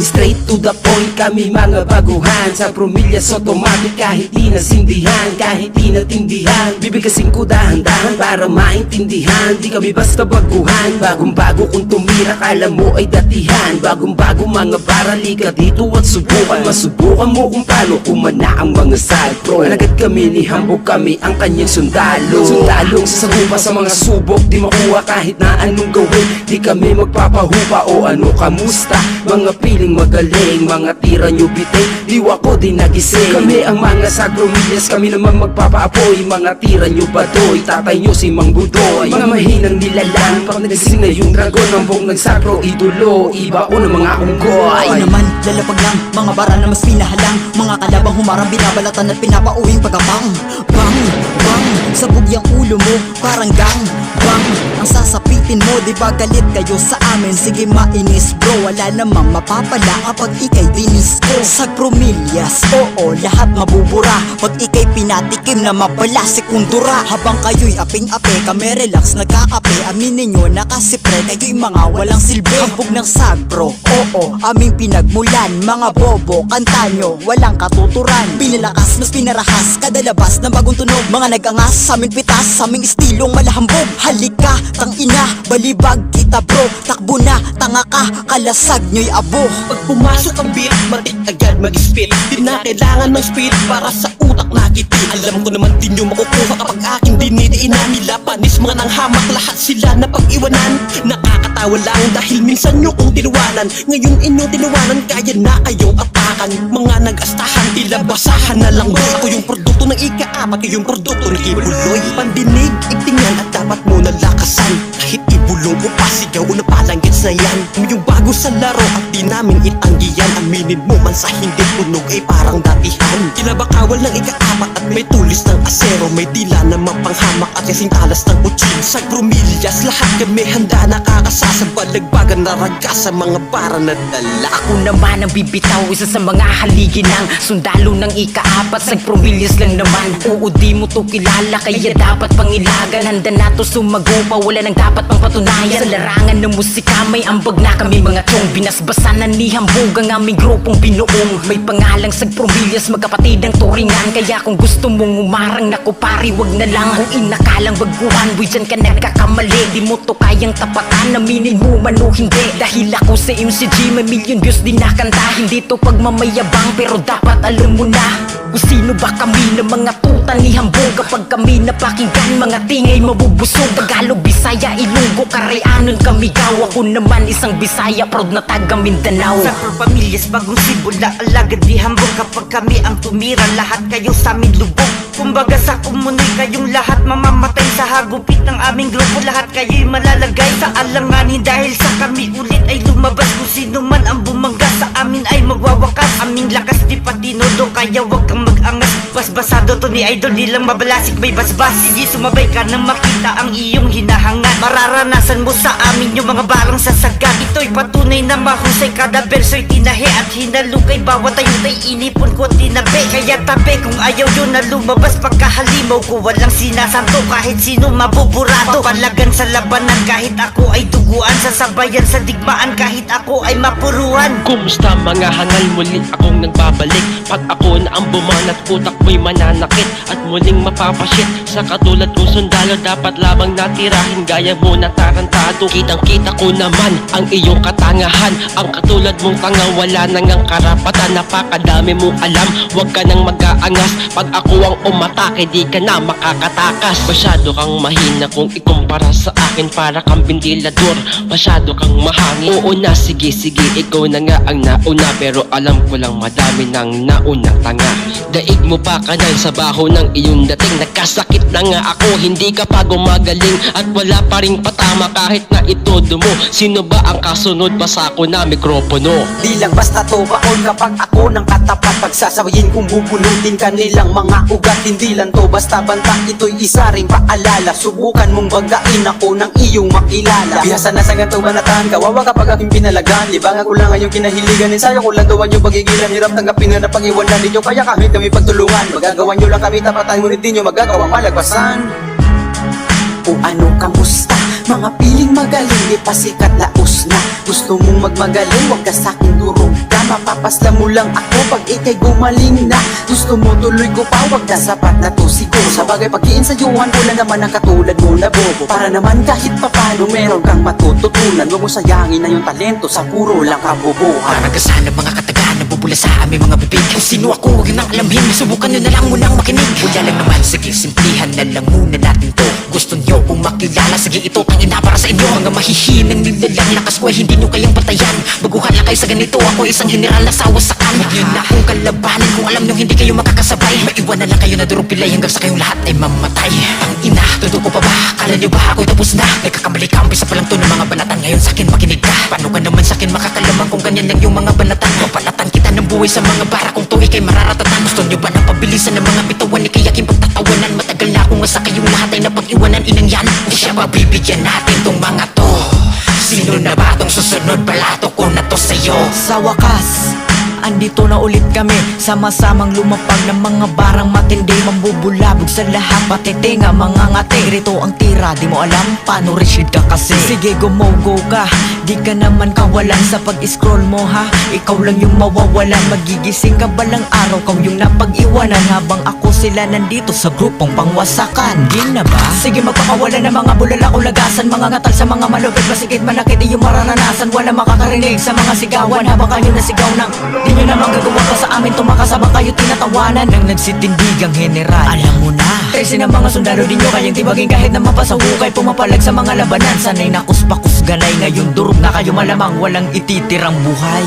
Straight to the point kami mga baguhan. Sa promillas automatic kahit di nasindihan, kahit di natindihan, bibigkasin ko dahan-dahan para maintindihan. Di kami basta baguhan, bagong-bago kung tumira kala mo ay datihan. Bagong-bago mga baralika dito at subukan. Masubukan mo kung paano kumana ang mga salpro. Alagad kami ni hambog kami ang kanyang sundalo. Sundalong sasagupa sa mga subok, di makuha kahit na anong gawin. Di kami magpapahupa o ano kamusta. Mga piling magaling, mga tira nyo bitin, diwa ko di nagising. Kami ang mga sagromillas, kami naman magpapaapoy. Mga tira nyo badoy, tatay nyo si Mang Budoy. Mga mahinang nilalang, pag nagising na yung dragon, ang buong nagsagro, idolo, iba o ng mga unggoy. Ay naman, lalapag lang, mga bara na mas pinahalang. Mga kalabang humarang, binabalatan at pinapauwing pagkabang. Bang, bang, sabog yung ulo mo, parang gang. Bang, ang sasapitin mo, di ba galit kayo sa amin? Sige mainis bro, wala namang mapapala kapag ikay dinis ko. Sa promillas, oo, lahat mabubura pag ikay pinatikim na mapala sekundura. Habang kayo'y aping-ape, kami relax nagkakape. Aminin nyo na kasi pre, kayo'y mga walang silbi. Hambog ng sagro, oo, aming pinagmulan. Mga bobo, kanta nyo, walang katuturan. Pinalakas, mas pinarahas, kada labas na bagong tunog. Mga nag-angas, sa aming pitas, sa aming estilong malahambog. Halika, tang ina, balibag kita bro. Takbo na, tanga ka, kalasag nyo'y abo. Pag pumasok ang beat, matik agad mag-spit. Di na kailangan ng spirit para sa utak nakiti. Alam ko naman din yung makukuha kapag aking dinidiinan. Nila panis mga nang hamak, lahat sila na pag-iwanan. Nakakatawa lang dahil minsan nyo kong tinuwanan. Ngayon inyo tinuwanan, kaya na kayong apakan. Mga nag-astahan, tila basahan na lang. Ako yung produkto ng ika-apat, yung produkto ng ibuloy. Pandinig, igtingan at dapat mo nalakasan. Kahit ibulong o pasigaw o napalanggit na yan. Yung bago sa laro at di namin itanggiyan. Aminin mo man sa hindi tunog ay parang datihan. Kinabakawal ng ika-apat at may tulis ng asero. May tila na mapanghamak at kasing talas ng utsin. Sa promillas, lahat kami handa nakakasasabalagbagan na raga sa mga para na dala. Ako naman ang bibitaw, isa sa mga haligi ng sundalo ng ika-apat. Sa promillas lang naman, oo di mo to kilala, kaya dapat pangilagan. Handa na to sumagupa, wala nang dapat pang patunayan. Sa larangan ng musika may ambag na kami mga chong. Binasbasan na ni hambog ang aming grupong binuong. May pangalang sa promillas, magkapatid ang turingan. Kaya kung gusto mong umarang, naku pari wag na lang. Kung inakalang baguhan, we dyan ka nagkakamali. Di mo to kayang tapatan, aminin mo man o hindi. Dahil ako sa MCG, may million views din nakanta. Hindi to pagmamayabang, pero dapat alam mo na kung sino ba kami na mga tuta ni hambog. Kapag kami napakinggan, mga tingay mabubusog. Tagalog, Bisaya, Ilonggo, Kareanon, Kamigaw. Ako naman isang Bisaya, proud na taga Mindanao. Sa pamillas, bagong sibula, alagad di hambog. Kapag kami ang tumira, lahat kayo sa amin lubog. Kumbaga sa kumunoy, kayong lahat mamamatay. Sa hagupit ng aming grupo, lahat kayo'y malalagay sa alanganin. Dahil sa kami ulit ay lumabas. Kung sino man ang bumangga sa amin ay magwawakas. Aming lakas di pa tinodo, kaya wag kang mag-angas. Basbasado to ni Idol, di lang mabalasik may basbas. Sige sumabay ka na makita ang iyong hinahangat. Mararanasan mo sa amin yung mga barang sasagat. Ito'y patunay na mahusay, kada verso'y tinahe at hinalukay. Bawat ayutay inipon ko tinabi. Kaya tabi kung ayaw yun na lumabas, pagkahalimaw ko walang sinasanto. Kahit sino mabuburato, papalagan sa labanan. Kahit ako ay duguan, sasabayan sa digmaan. Kahit ako ay mapuruan. Kumusta mga hangal, muli akong nagbabalik. Pag ako na ang bumanat, utak mo'y mananakit at muling mapapasyit. Sa katulad kong sundalo, dapat labang natirahin. Gaya mo na tarantado, kitang kita ko naman ang iyong katangahan. Ang katulad mong tanga, wala nang ang karapatan. Napakadami mong alam, huwag ka nang mag-aangas. Pag ako ang umatake, di ka na makakatakas. Masyado kang mahina kung ikumpara sa akin, para kang bindilador. Masyado kang mahangin. Oo na, sige, ikaw na nga ang nauna. Pero alam ko lang madami nang naunang tanga. Daig mo pa kanal sa baho ng iyong dating. Nagkasakit na nga ako, hindi ka pa gumagaling. At wala pa ring patama kahit na itodo mo. Sino ba ang kasunod pa sa ako na mikropono? Di lang basta to baon kapag ako ng katapat. Pagsasabayin kung bubulutin kanilang mga ugat. Hindi lang to basta banta, ito'y isa ring paalala. Subukan mong bagain ako ng iyong makilala. Bihasa na sa gantong banatahan, kawawa kapag aking pinalagan. Libangan ko lang ang iyong kinahiligan, ensayo ko lang gawan yung pagigilan. Hirap tanggapin na napag-iwanan ninyo, kaya kahit kami pagtulungan. Magagawa nyo lang kami tapatan, ngunit di nyo magagawang malagpasan. O ano kamusta? Mga piling magaling, di pa sikat laos na. Gusto mong magmagaling, wag ka sa'king durog ka. Mapapasla mo lang ako pag ikay gumaling na. Gusto mo tuloy ko pa, wag na sapat na to siguro. Sa bagay pag-iinsayuhan, wala naman ang katulad mo na bobo. Para naman kahit papano meron kang matututunan. Huwag mo sayangin na yung talento sa puro lang kabobohan. Parang kasana mga kataga na bubula sa aming mga bibig. Kung sino ako, huwag nang alamin. Subukan nyo na lang munang makinig. Wala lang naman, sige simplihan na lang muna natin to. Gusto nyo kung makilala, sige ito ang ina para sa inyo. Mga mahihinang nilalang lakas ko ay hindi nyo kayang patayan. Baguhan lang kayo sa ganito, ako isang general na sawa sa kanya. Yun na akong kalabanin kung alam nyo hindi kayo makakasabay. Maiwan na lang kayo na durong pilay hanggang sa kayong lahat ay mamatay. Ang ina, tuto ko pa ba? Kala nyo ba ako'y tapos na? Nagkakamali ka, umpisa pa lang to ng mga banatan. Ngayon sa'kin makinig ka. Paano ka naman sa'kin makakalaman kung ganyan lang yung mga banatan? Papalatan kita ng buhay sa mga bara kung to ikay mararatatan. Gusto nyo ba ng pabilisan ng mga bitawan ni kaya aking pagtatawanan? Matagal na akong asa kayong lahat ay napag-iwanan. Inang yan, di siya mabibigyan natin tong mga to. Sino na ba tong susunod? Balato ko na to sa'yo. Sa wakas, andito na ulit kami. Sama-samang lumapag ng mga barang matindi. Mambubulabog sa lahat, pati tinga mga ngati. Rito ang tira, di mo alam paano reshid ka kasi. Sige gumogo ka, di ka naman kawalan sa pag-scroll mo ha. Ikaw lang yung mawawalan, magigising ka balang araw. Kau yung napag-iwanan habang ako sila nandito sa grupong pangwasakan. Di na ba? Sige magpakawala ng mga bulala ulagasan. Mga ngatal sa mga malupit, masikit manakit iyong mararanasan. Wala makakarinig sa mga sigawan habang kayo nasigaw ng di nyo naman gagawa pa sa amin. Tumakasabang kayo tinatawanan ng nagsitindigang general. Alam mo na, 13 ng mga sundalo din nyo kayang tibagin kahit na mapasahukay. Pumapalag sa mga labanan, sanay na kuspakus ganay. Ngayon durog na kayo malamang walang ititirang buhay.